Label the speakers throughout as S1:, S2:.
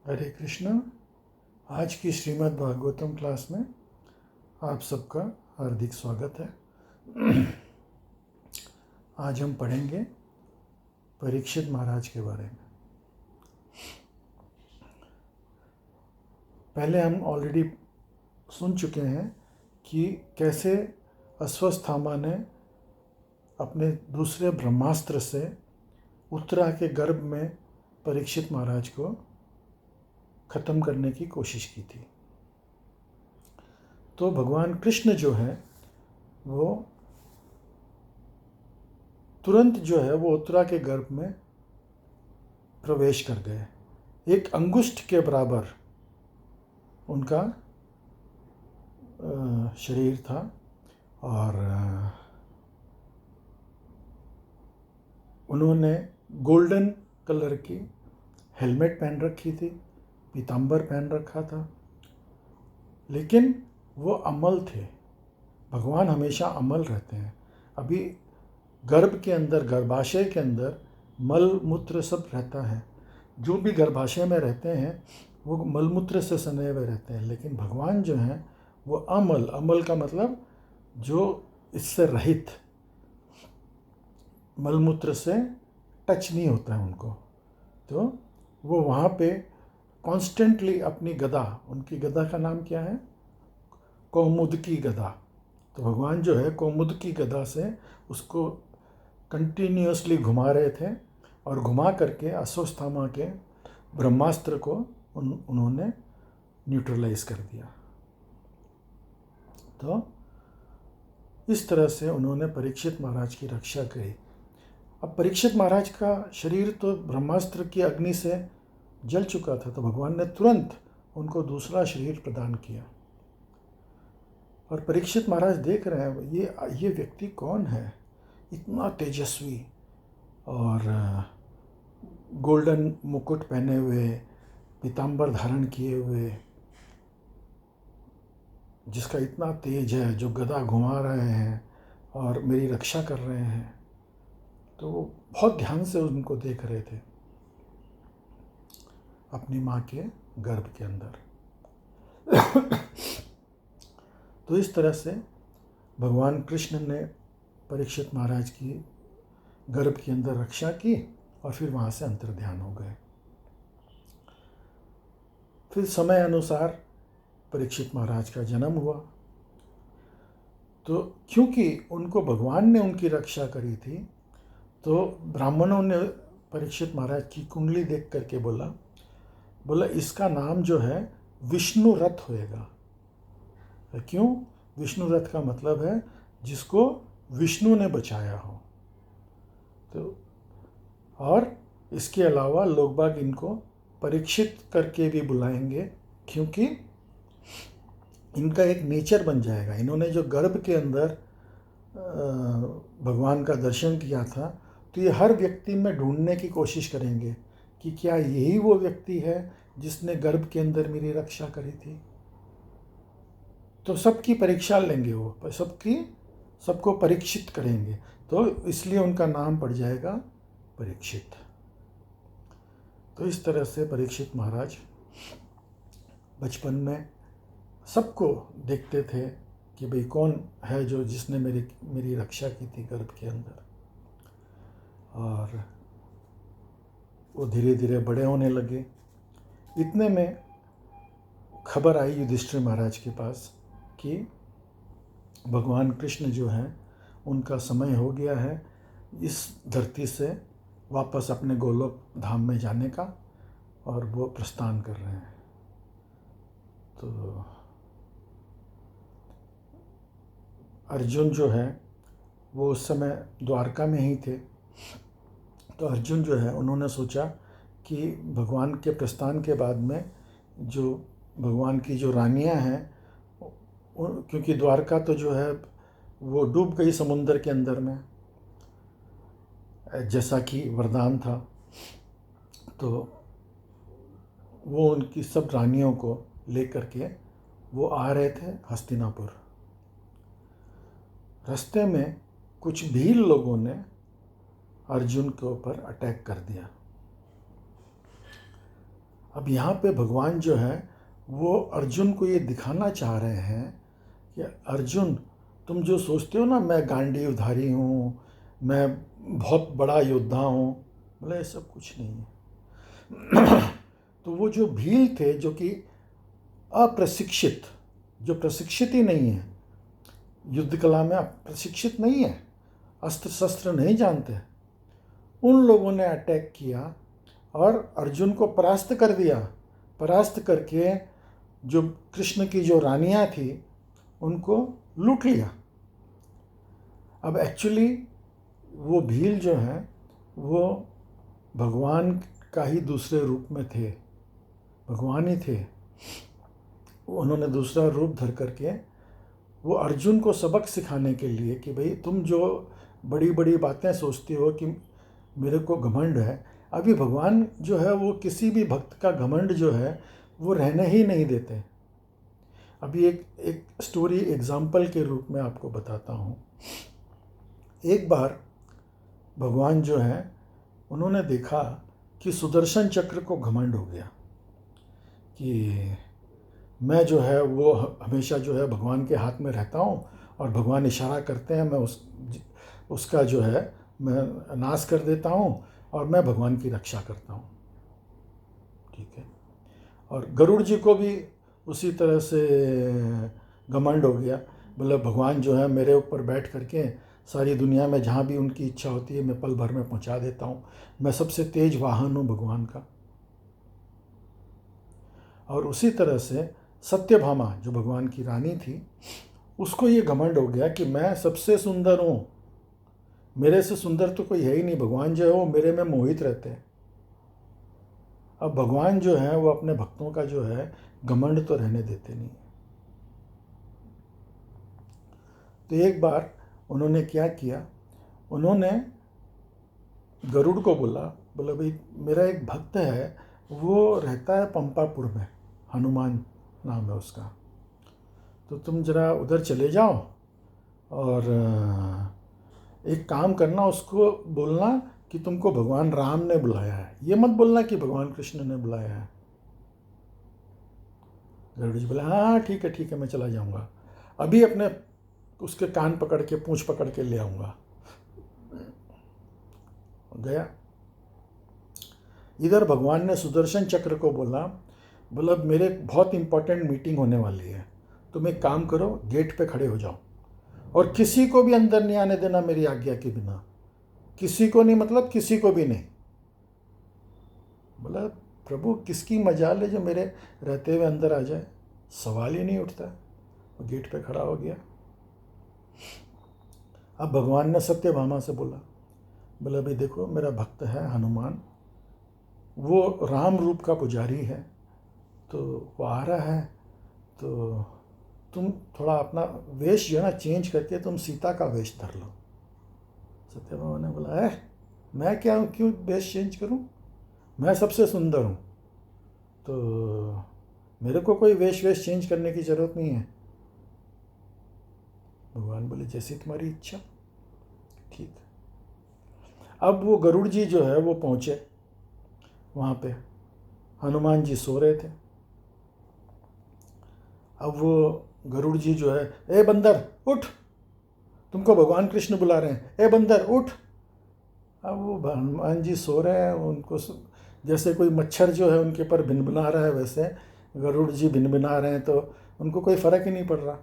S1: हरे कृष्णा। आज की श्रीमद् भागवतम क्लास में आप सबका हार्दिक स्वागत है। आज हम पढ़ेंगे परीक्षित महाराज के बारे में। पहले हम ऑलरेडी सुन चुके हैं कि कैसे अश्वत्थामा ने अपने दूसरे ब्रह्मास्त्र से उत्तरा के गर्भ में परीक्षित महाराज को ख़त्म करने की कोशिश की थी। तो भगवान कृष्ण जो है वो तुरंत जो है वो उत्तरा के गर्भ में प्रवेश कर गए। एक अंगुष्ठ के बराबर उनका शरीर था और उन्होंने गोल्डन कलर की हेलमेट पहन रखी थी, पीतांबर पहन रखा था, लेकिन वो अमल थे। भगवान हमेशा अमल रहते हैं। अभी गर्भ के अंदर, गर्भाशय के अंदर मल मूत्र सब रहता है। जो भी गर्भाशय में रहते हैं वो मल मूत्र से सने हुए रहते हैं, लेकिन भगवान जो हैं वो अमल, अमल का मतलब जो इससे रहित, मल मूत्र से टच नहीं होता है उनको। तो वो वहाँ पे कॉन्स्टेंटली अपनी गदा, उनकी गदा का नाम क्या है? कौमुदकी गदा। तो भगवान जो है कौमुदकी गदा से उसको कंटिन्यूसली घुमा रहे थे और घुमा करके अश्वत्थामा के ब्रह्मास्त्र को उन्होंने न्यूट्रलाइज कर दिया। तो इस तरह से उन्होंने परीक्षित महाराज की रक्षा करी। अब परीक्षित महाराज का शरीर तो ब्रह्मास्त्र की अग्नि से जल चुका था, तो भगवान ने तुरंत उनको दूसरा शरीर प्रदान किया। और परीक्षित महाराज देख रहे हैं ये व्यक्ति कौन है, इतना तेजस्वी और गोल्डन मुकुट पहने हुए, पीतांबर धारण किए हुए, जिसका इतना तेज है, जो गदा घुमा रहे हैं और मेरी रक्षा कर रहे हैं। तो वो बहुत ध्यान से उनको देख रहे थे अपनी माँ के गर्भ के अंदर। तो इस तरह से भगवान कृष्ण ने परीक्षित महाराज की गर्भ के अंदर रक्षा की और फिर वहाँ से अंतर्ध्यान हो गए। फिर समय अनुसार परीक्षित महाराज का जन्म हुआ। तो क्योंकि उनको भगवान ने उनकी रक्षा करी थी, तो ब्राह्मणों ने परीक्षित महाराज की कुंडली देख करके बोला इसका नाम जो है विष्णु रथ होएगा। क्यों? विष्णु रथ का मतलब है जिसको विष्णु ने बचाया हो। तो और इसके अलावा लोग बाग इनको परीक्षित करके भी बुलाएंगे, क्योंकि इनका एक नेचर बन जाएगा। इन्होंने जो गर्भ के अंदर भगवान का दर्शन किया था, तो ये हर व्यक्ति में ढूंढने की कोशिश करेंगे कि क्या यही वो व्यक्ति है जिसने गर्भ के अंदर मेरी रक्षा करी थी। तो सबकी परीक्षा लेंगे, वो सबको परीक्षित करेंगे। तो इसलिए उनका नाम पड़ जाएगा परीक्षित। तो इस तरह से परीक्षित महाराज बचपन में सबको देखते थे कि भाई कौन है जो जिसने मेरी रक्षा की थी गर्भ के अंदर। और वो धीरे धीरे बड़े होने लगे। इतने में खबर आई युधिष्ठिर महाराज के पास कि भगवान कृष्ण जो हैं उनका समय हो गया है इस धरती से वापस अपने गोलोक धाम में जाने का, और वो प्रस्थान कर रहे हैं। तो अर्जुन जो है वो उस समय द्वारका में ही थे। तो अर्जुन जो है उन्होंने सोचा कि भगवान के प्रस्थान के बाद में जो भगवान की जो रानियां हैं, क्योंकि द्वारका तो जो है वो डूब गई समुंदर के अंदर में, जैसा कि वरदान था, तो वो उनकी सब रानियों को लेकर के वो आ रहे थे हस्तिनापुर। रास्ते में कुछ भील लोगों ने अर्जुन के ऊपर अटैक कर दिया। अब यहाँ पे भगवान जो है वो अर्जुन को ये दिखाना चाह रहे हैं कि अर्जुन, तुम जो सोचते हो ना मैं गांडीवधारी हूँ, मैं बहुत बड़ा योद्धा हूँ, बोले ये सब कुछ नहीं है। तो वो जो भील थे जो कि अप्रशिक्षित, जो प्रशिक्षित ही नहीं है, युद्ध कला में प्रशिक्षित नहीं है, अस्त्र शस्त्र नहीं जानते, उन लोगों ने अटैक किया और अर्जुन को परास्त कर दिया। परास्त करके जो कृष्ण की जो रानियां थी उनको लूट लिया। अब एक्चुअली वो भील जो हैं वो भगवान का ही दूसरे रूप में थे, भगवान ही थे। उन्होंने दूसरा रूप धर करके वो अर्जुन को सबक सिखाने के लिए कि भाई तुम जो बड़ी बड़ी बातें सोचते हो कि मेरे को घमंड है, अभी भगवान जो है वो किसी भी भक्त का घमंड जो है वो रहने ही नहीं देते। अभी एक स्टोरी एग्जाम्पल के रूप में आपको बताता हूँ। एक बार भगवान जो है उन्होंने देखा कि सुदर्शन चक्र को घमंड हो गया कि मैं जो है वो हमेशा जो है भगवान के हाथ में रहता हूँ और भगवान इशारा करते हैं, मैं उसका जो है मैं नाश कर देता हूँ और मैं भगवान की रक्षा करता हूँ। ठीक है। और गरुड़ जी को भी उसी तरह से घमंड हो गया, बोले भगवान जो है मेरे ऊपर बैठ करके सारी दुनिया में जहाँ भी उनकी इच्छा होती है मैं पल भर में पहुँचा देता हूँ, मैं सबसे तेज वाहन हूँ भगवान का। और उसी तरह से सत्यभामा जो भगवान की रानी थी उसको ये घमंड हो गया कि मैं सबसे सुंदर हूँ, मेरे से सुंदर तो कोई है ही नहीं, भगवान जो है वो मेरे में मोहित रहते हैं। अब भगवान जो है वो अपने भक्तों का जो है घमंड तो रहने देते नहीं। तो एक बार उन्होंने क्या किया, उन्होंने गरुड़ को बोला भाई मेरा एक भक्त है वो रहता है पंपापुर में, हनुमान नाम है उसका, तो तुम जरा उधर चले जाओ और एक काम करना, उसको बोलना कि तुमको भगवान राम ने बुलाया है, ये मत बोलना कि भगवान कृष्ण ने बुलाया है। गरुड़ जी बोला हाँ ठीक है मैं चला जाऊंगा, अभी अपने उसके कान पकड़ के पूंछ पकड़ के ले आऊंगा। गया। इधर भगवान ने सुदर्शन चक्र को बोला मेरे बहुत इंपॉर्टेंट मीटिंग होने वाली है, तुम एक काम करो गेट पे खड़े हो जाओ और किसी को भी अंदर नहीं आने देना मेरी आज्ञा के बिना, किसी को नहीं, मतलब किसी को भी नहीं। बोला प्रभु किसकी मजाल है जो मेरे रहते हुए अंदर आ जाए, सवाल ही नहीं उठता। वो गेट पे खड़ा हो गया। अब भगवान ने सत्यभामा से बोला भाई देखो मेरा भक्त है हनुमान, वो राम रूप का पुजारी है, तो वो आ रहा है, तो तुम थोड़ा अपना वेश जो है ना चेंज करके तुम सीता का वेश धर लो। सत्यभामा ने बोला है मैं क्या हूँ, क्यों वेश चेंज करूँ, मैं सबसे सुंदर हूँ, तो मेरे को कोई वेश चेंज करने की ज़रूरत नहीं है। भगवान बोले जैसी तुम्हारी इच्छा। ठीक। अब वो गरुड़ जी जो है वो पहुँचे वहाँ पे, हनुमान जी सो रहे थे। अब वो गरुड़ जी जो है, ए बंदर उठ, तुमको भगवान कृष्ण बुला रहे हैं, ए बंदर उठ। अब वो हनुमान जी सो रहे हैं, उनको जैसे कोई मच्छर जो है उनके ऊपर भिनभिना रहा है वैसे गरुड़ जी भिनभिना रहे हैं, तो उनको कोई फ़र्क ही नहीं पड़ रहा।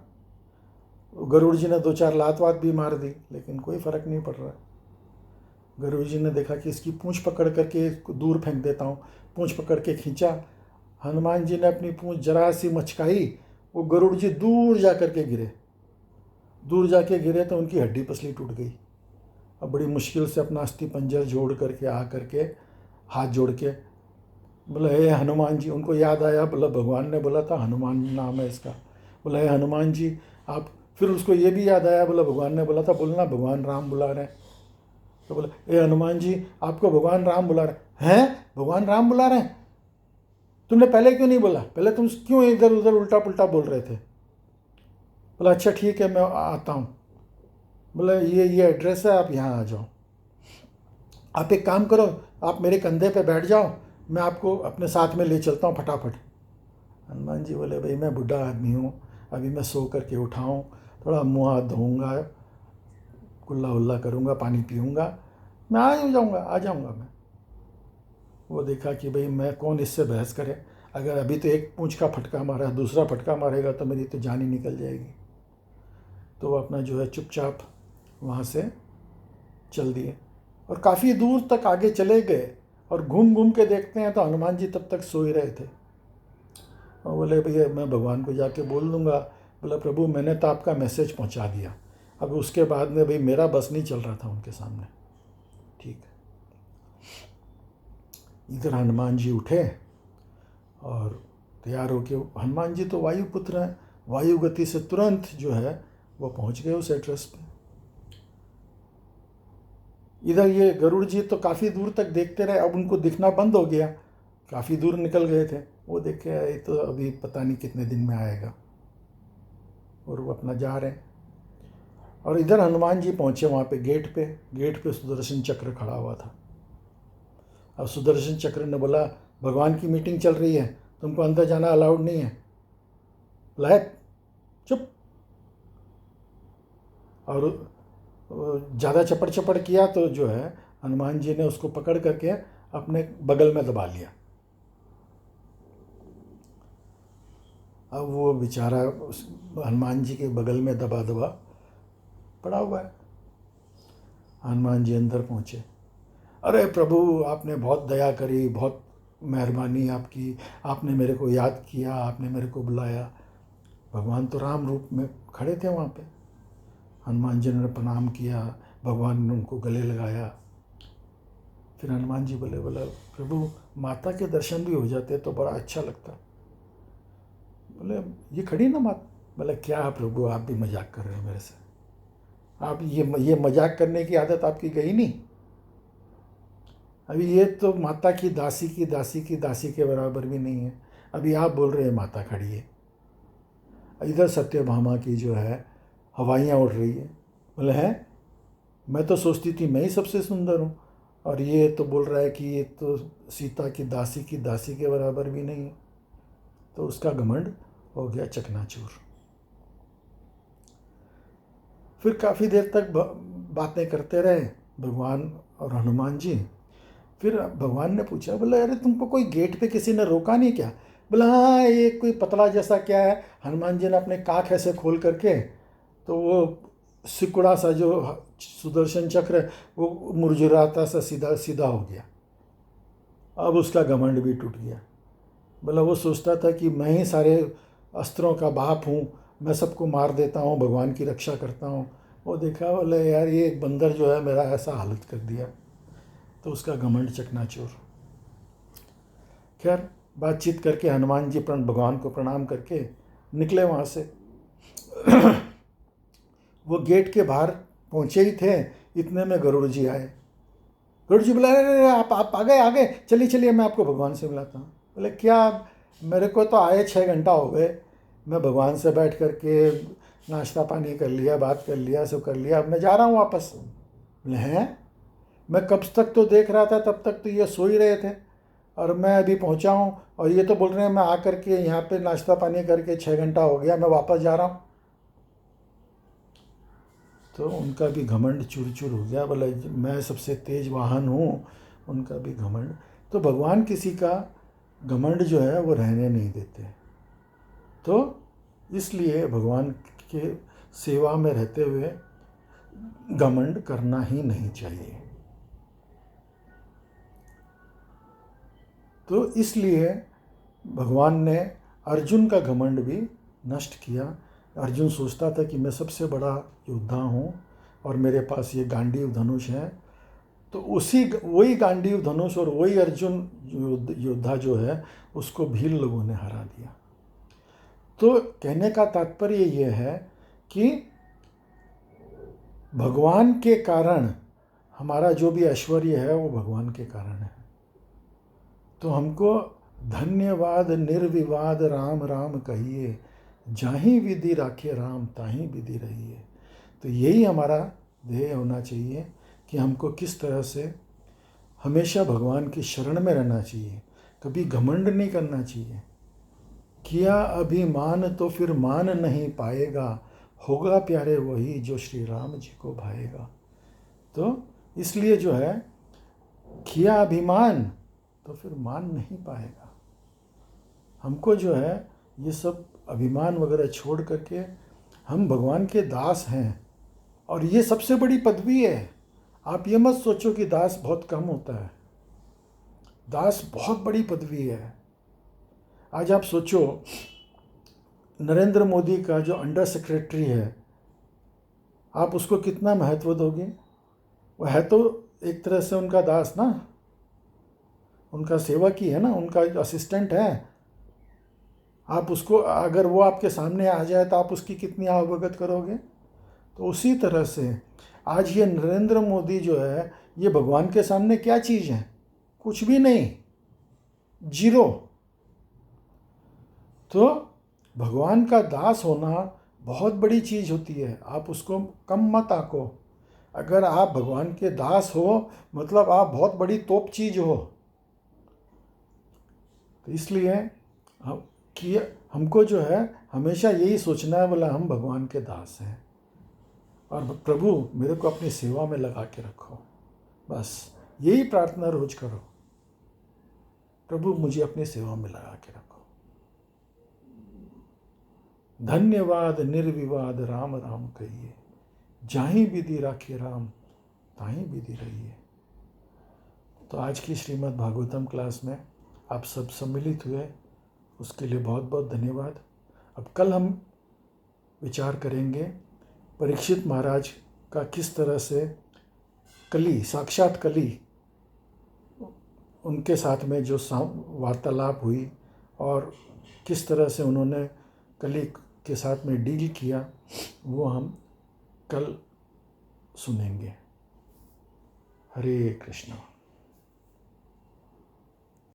S1: गरुड़ जी ने 2-4 लात वात भी मार दी लेकिन कोई फ़र्क नहीं पड़ रहा। गरुड़ जी ने देखा कि इसकी पूंछ पकड़ करके इसको दूर फेंक देता हूँ, पूंछ पकड़ के खींचा, हनुमान जी ने अपनी पूंछ जरा सी मचकाई, वो गरुड़ जी दूर जा कर के गिरे, दूर जाके गिरे तो उनकी हड्डी पसली टूट गई। अब बड़ी मुश्किल से अपना अस्थि पंजर जोड़ करके आ करके हाथ जोड़ के बोला हे हनुमान जी, उनको याद आया, बोला भगवान ने बोला था हनुमान नाम है इसका, बोला हे हनुमान जी आप, फिर उसको ये भी याद आया, बोला भगवान ने बोला था बोलना भगवान राम बुला रहे हैं, तो बोला हे हनुमान जी आपको भगवान राम बुला रहे हैं, भगवान राम बुला रहे हैं, तुमने पहले क्यों नहीं बोला, पहले तुम क्यों इधर उधर उल्टा पुल्टा बोल रहे थे। बोला अच्छा ठीक है मैं आता हूँ। बोला ये एड्रेस है, आप यहाँ आ जाओ, आप एक काम करो, आप मेरे कंधे पे बैठ जाओ, मैं आपको अपने साथ में ले चलता हूँ फटाफट। हनुमान जी बोले भाई मैं बूढ़ा आदमी हूँ, अभी मैं सो करके उठाऊँ, थोड़ा मुँह हाथ धोऊँगा, कुल्ला उल्ला करूँगा, पानी पीऊँगा, मैं आ जाऊँगा मैं। वो देखा कि भाई मैं कौन इससे बहस करे, अगर अभी तो एक पूंछ का फटका मारा, दूसरा फटका मारेगा तो मेरी तो जान ही निकल जाएगी। तो वो अपना जो है चुपचाप वहाँ से चल दिए और काफ़ी दूर तक आगे चले गए और घूम घूम के देखते हैं तो हनुमान जी तब तक सो ही रहे थे। और बोले भैया मैं भगवान को जाके बोल दूँगा। बोला प्रभु मैंने तो आपका मैसेज पहुँचा दिया, अब उसके बाद में भाई मेरा बस नहीं चल रहा था उनके सामने। ठीक, इधर हनुमान जी उठे और तैयार होके, हनुमान जी तो वायुपुत्र हैं, वायु गति से तुरंत जो है वो पहुंच गए उस एड्रेस पे। इधर ये गरुड़ जी तो काफ़ी दूर तक देखते रहे, अब उनको दिखना बंद हो गया, काफ़ी दूर निकल गए थे। वो देखे ये तो अभी पता नहीं कितने दिन में आएगा, और वो अपना जा रहे हैं। और इधर हनुमान जी पहुंचे वहाँ पे गेट पे सुदर्शन चक्र खड़ा हुआ था। अब सुदर्शन चक्र ने बोला भगवान की मीटिंग चल रही है, तुमको अंदर जाना अलाउड नहीं है, लायक चुप। और ज़्यादा चपड़ चपड़ किया तो जो है हनुमान जी ने उसको पकड़ करके अपने बगल में दबा लिया। अब वो बेचारा हनुमान जी के बगल में दबा दबा पड़ा हुआ है। हनुमान जी अंदर पहुँचे, अरे प्रभु आपने बहुत दया करी, बहुत मेहरबानी आपकी, आपने मेरे को याद किया, आपने मेरे को बुलाया। भगवान तो राम रूप में खड़े थे वहाँ पे। हनुमान जी ने प्रणाम किया, भगवान ने उनको गले लगाया। फिर हनुमान जी बोला प्रभु माता के दर्शन भी हो जाते तो बड़ा अच्छा लगता। बोले ये खड़ी ना माता। बोले क्या प्रभु आप भी मजाक कर रहे हो मेरे से, आप ये मजाक करने की आदत आपकी गई नहीं। अभी ये तो माता की दासी की दासी की दासी के बराबर भी नहीं है, अभी आप बोल रहे हैं माता खड़ी है। इधर सत्यभामा की जो है हवाइयाँ उड़ रही है। बोले हैं, मैं तो सोचती थी मैं ही सबसे सुंदर हूँ, और ये तो बोल रहा है कि ये तो सीता की दासी के बराबर भी नहीं है। तो उसका घमंड हो गया चकनाचूर। फिर काफ़ी देर तक बातें करते रहे भगवान और हनुमान जी। फिर भगवान ने पूछा, बोला अरे तुमको कोई गेट पे किसी ने रोका नहीं क्या? बोला हाँ ये कोई पतला जैसा क्या है। हनुमान जी ने अपने काख ऐसे खोल करके तो वो सिकुड़ा सा जो सुदर्शन चक्र वो मुरझुराता सा सीधा सीधा हो गया। अब उसका घमंड भी टूट गया। बोला वो सोचता था कि मैं ही सारे अस्त्रों का बाप हूँ, मैं सबको मार देता हूँ, भगवान की रक्षा करता हूँ। वो देखा बोले यार ये एक बंदर जो है मेरा ऐसा हालत कर दिया, तो उसका घमंड चकनाचूर। खैर बातचीत करके हनुमान जी भगवान को प्रणाम करके निकले वहाँ से। वो गेट के बाहर पहुँचे ही थे, इतने में गरुड़ जी आए। गरुड़ जी बोला अरे आप आ गए, चलिए मैं आपको भगवान से मिलाता हूँ। बोले क्या, मेरे को तो आए 6 घंटा हो गए, मैं भगवान से बैठ कर के नाश्ता पानी कर लिया, बात कर लिया, सब कर लिया, अब मैं जा रहा हूँ वापस। बोले हैं, मैं कब तक तो देख रहा था, तब तक तो ये सो ही रहे थे, और मैं अभी पहुँचा हूँ और ये तो बोल रहे हैं मैं आकर के यहाँ पे नाश्ता पानी करके 6 घंटा हो गया, मैं वापस जा रहा हूँ। तो उनका भी घमंड चूर चूर हो गया। बोला मैं सबसे तेज वाहन हूँ, उनका भी घमंड। तो भगवान किसी का घमंड जो है वो रहने नहीं देते, तो इसलिए भगवान के सेवा में रहते हुए घमंड करना ही नहीं चाहिए। तो इसलिए भगवान ने अर्जुन का घमंड भी नष्ट किया। अर्जुन सोचता था कि मैं सबसे बड़ा योद्धा हूँ और मेरे पास ये गांडीव धनुष है, तो वही गांडीव धनुष और वही अर्जुन योद्धा जो है उसको भील लोगों ने हरा दिया। तो कहने का तात्पर्य ये है कि भगवान के कारण हमारा जो भी ऐश्वर्य है वो भगवान के कारण है। तो हमको धन्यवाद निर्विवाद राम राम कहिए, जाहि विधि राखे राम ताहि विधि रहिए। तो यही हमारा ध्येय होना चाहिए कि हमको किस तरह से हमेशा भगवान की शरण में रहना चाहिए। कभी घमंड नहीं करना चाहिए। किया अभिमान तो फिर मान नहीं पाएगा, होगा प्यारे वही जो श्री राम जी को भाएगा। तो इसलिए जो है, किया अभिमान तो फिर मान नहीं पाएगा। हमको जो है ये सब अभिमान वगैरह छोड़ करके हम भगवान के दास हैं, और ये सबसे बड़ी पदवी है। आप ये मत सोचो कि दास बहुत कम होता है, दास बहुत बड़ी पदवी है। आज आप सोचो, नरेंद्र मोदी का जो अंडर सेक्रेटरी है, आप उसको कितना महत्व दोगे? वो है तो एक तरह से उनका दास ना, उनका सेवक ही है ना, उनका असिस्टेंट है। आप उसको, अगर वो आपके सामने आ जाए तो आप उसकी कितनी अवगत करोगे? तो उसी तरह से आज ये नरेंद्र मोदी जो है, ये भगवान के सामने क्या चीज़ है? कुछ भी नहीं, जीरो। तो भगवान का दास होना बहुत बड़ी चीज़ होती है, आप उसको कम मत आको। अगर आप भगवान के दास हो मतलब आप बहुत बड़ी तोप चीज़ हो। तो इसलिए हम कि हमको जो है हमेशा यही सोचना है, बोला हम भगवान के दास हैं और प्रभु मेरे को अपनी सेवा में लगा के रखो। बस यही प्रार्थना रोज करो, प्रभु मुझे अपनी सेवा में लगा के रखो। धन्यवाद निर्विवाद राम राम कहिए, जाहीं विधि राखिए राम, ताहीं विधि रहिए। तो आज की श्रीमद् भागवतम क्लास में आप सब सम्मिलित हुए, उसके लिए बहुत बहुत धन्यवाद। अब कल हम विचार करेंगे परीक्षित महाराज का किस तरह से कली, साक्षात कली, उनके साथ में जो वार्तालाप हुई और किस तरह से उन्होंने कली के साथ में डील किया, वो हम कल सुनेंगे। हरे कृष्णा।